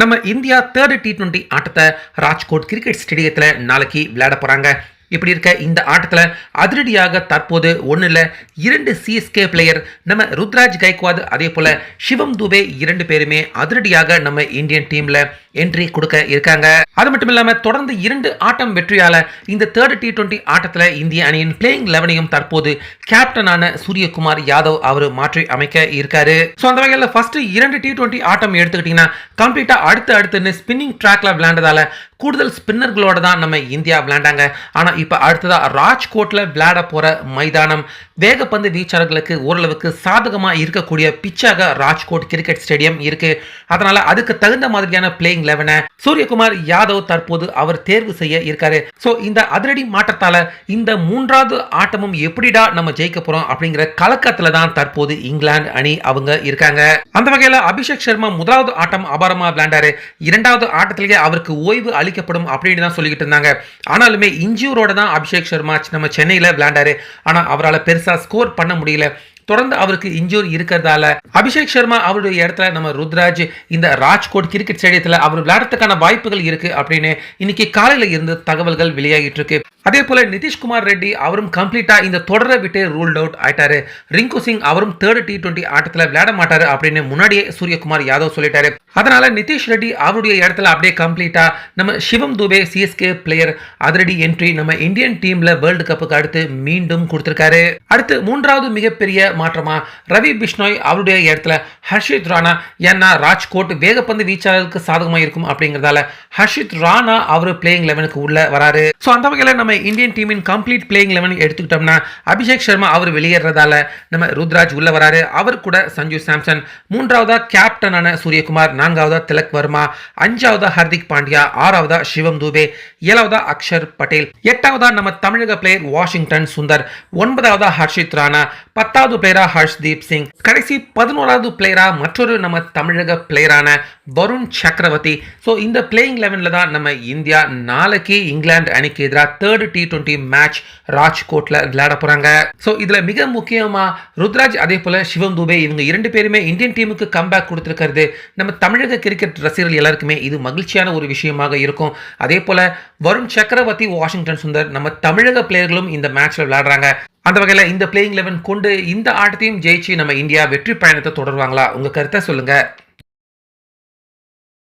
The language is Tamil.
நம்ம இந்தியா தேர்ட் T20 ஆட்டத்தை ராஜ்கோட் கிரிக்கெட் ஸ்டேடியத்தில் நாளைக்கு விளையாட போறாங்க. இப்படி இருக்க இந்த ஆட்டத்தில் அதிரடியாக தற்போது ஒன்றும் இல்லை, 2 சிஎஸ்கே பிளேயர் நம்ம ருத்ராஜ் கைக்வாத் அதே போல சிவம் துபே 2 பேருமே அதிரடியாக நம்ம இந்தியன் டீம்ல என்ட்ரி கொடுக்க இருக்காங்க. அது மட்டும் இல்லாம தொடர்ந்து 2 ஆட்டம் வெற்றியால இந்த தேர்ட் T20 ஆட்டத்தில் இந்திய அணியின் பிளேயிங் 11ஐயும் தற்போது கேப்டனான சூரியகுமார் யாதவ் அவர் மாற்றி அமைக்க இருக்காரு. ஸோ அந்த வகையில் ஃபர்ஸ்ட் 2 T20 ஆட்டம் எடுத்துக்கிட்டீங்கன்னா கம்ப்ளீட்டா அடுத்து ஸ்பின்னிங் ட்ராக்ல விளையாண்டதால கூடுதல் ஸ்பின்னர்களோட தான் நம்ம இந்தியா விளையாண்டாங்க. ஆனா இப்ப அடுத்ததா ராஜ்கோட்ல விளையாட போற மைதானம் வேகப்பந்து வீச்சாளர்களுக்கு ஓரளவுக்கு சாதகமா இருக்கக்கூடிய பிச்சாக ராஜ்கோட் கிரிக்கெட் ஸ்டேடியம் இருக்கு. அதனால அதுக்கு தகுந்த மாதிரியான பிளேயிங் 11 சூரியகுமார் யாதவ் தற்போது அவர் தேர்வு செய்ய இருக்காரு. சோ இந்த அதிரடி மாற்றத்தால இந்த 3வது ஆட்டமும் எப்படிடா நம்ம ஜெயிக்க போறோம் அப்படிங்கிற கலக்கத்துல தான் தற்போது இங்கிலாந்து அணி அவங்க இருக்காங்க. அந்த வகையில அபிஷேக் சர்மா 1வது ஆட்டம் அபாரமா விளையாண்டாரு. 2வது ஆட்டத்திலேயே அவருக்கு ஓய்வு அளிக்கப்படும் அப்படின்னு தான் சொல்லிக்கிட்டு இருந்தாங்க. ஆனாலுமே இன்ஜூரோட தான் அபிஷேக் சர்மா நம்ம சென்னையில விளையாண்டாரு. ஆனா அவரால் பெருசா ஸ்கோர் பண்ண முடியல. தொடர்ந்து அவருக்கு இன்ஜூரி இருக்கிறதால அபிஷேக் சர்மா அவருடைய இடத்துல நம்ம ருத்ராஜ் இந்த ராஜ்கோட் கிரிக்கெட் ஸ்டேடியத்தில் அவர் விளையாடுறதுக்கான வாய்ப்புகள் இருக்கு அப்படின்னு இன்னைக்கு காலையில இருந்து தகவல்கள் வெளியாகிட்டு இருக்கு. அதே போல நிதிஷ்குமார் ரெட்டி அவரும் கம்ப்ளீட்டா இந்த தொடரை விட்டு ரூல்ட் அவுட் ஆயிட்டாரு. ரிங்கு சிங் அவரும் தேர்ட் T20 ஆட்டத்தில் விளையாட மாட்டாரு அப்படின்னு முன்னாடியே சூரியகுமார் யாதவ் சொல்லிட்டாரு. அதனால நிதிஷ் ரெட்டி அவருடைய இடத்துல அப்படியே கம்ப்ளீட்டா நம்ம சிவம் துபே சிஎஸ்கே பிளேயர் அதிரடி என்ட்ரி நம்ம இந்தியன் டீம்ல வேர்ல்டு கப்புக்கு அடுத்து மீண்டும் கொடுத்திருக்காரு. அடுத்து 3வது மிகப்பெரிய மாற்றமா ரவி பிஷ்ணோய் அவருடைய இடத்துல ஹர்ஷித் ராணா, ஏன்னா ராஜ்கோட் வேகப்பந்து வீச்சாளருக்கு சாதகமா இருக்கும் அப்படிங்கறதால ஹர்ஷித் ராணா அவர் பிளேயிங் 11க்கு உள்ள வராரு. சோ அந்த வகையில நம்ம இந்தியன் டீமின் கம்ப்ளீட் பிளேயிங் 11 எடுத்துக்கிட்டோம்னா அபிஷேக் சர்மா அவர் வெளியேறதால நம்ம ருத்ராஜ் உள்ள வராரு. அவர் கூட சஞ்சு சாம்சன், 3வதா கேப்டனான சூரியகுமார், 4வதா திலக் வர்மா, 5வதா ஹர்திக் பாண்டியா, 6வதா சிவம் துபே, 7வதா அக்ஷர் பட்டேல், 8வதா நம்ம தமிழக பிளேயர் வாஷிங்டன் சுந்தர், 9வதா ஹர்ஷித் ராணா, 10வது பிளேயரா ஹர்ஷ்தீப் சிங், கடைசி 11வது பிளேயரா மற்றொரு நம்ம தமிழக பிளேயரான வருண் சக்கரவர்த்தி. சோ இந்த பிளேயிங் 11ல தான் நம்ம இந்தியா நாளைக்கு இங்கிலாந்து அணிக்கு எதிராக தேர்ட் T20 மேட்ச் ராஜ்கோட்ல விளையாட போறாங்க. சோ இதுல மிக முக்கியமா ருத்ராஜ் அதே போல சிவம் துபே இவங்க 2 பேருமே இந்தியன் டீமுக்கு கம்பேக் கொடுத்திருக்கிறது நம்ம தமிழக கிரிக்கெட் ரசிகர்கள் எல்லாருக்குமே இது மகிழ்ச்சியான ஒரு விஷயமாக இருக்கும். அதே போல வருண் சக்கரவர்த்தி, வாஷிங்டன் சுந்தர் நம்ம தமிழக பிளேயர்களும் இந்த மேட்ச்ல விளையாடுறாங்க. அந்த வகையில் இந்த பிளேயிங் 11 கொண்டு இந்த ஆட்டத்தையும் ஜெயிச்சு நம்ம இந்தியா வெற்றி பயணத்தை தொடருவாங்களா? உங்க கருத்தை சொல்லுங்க.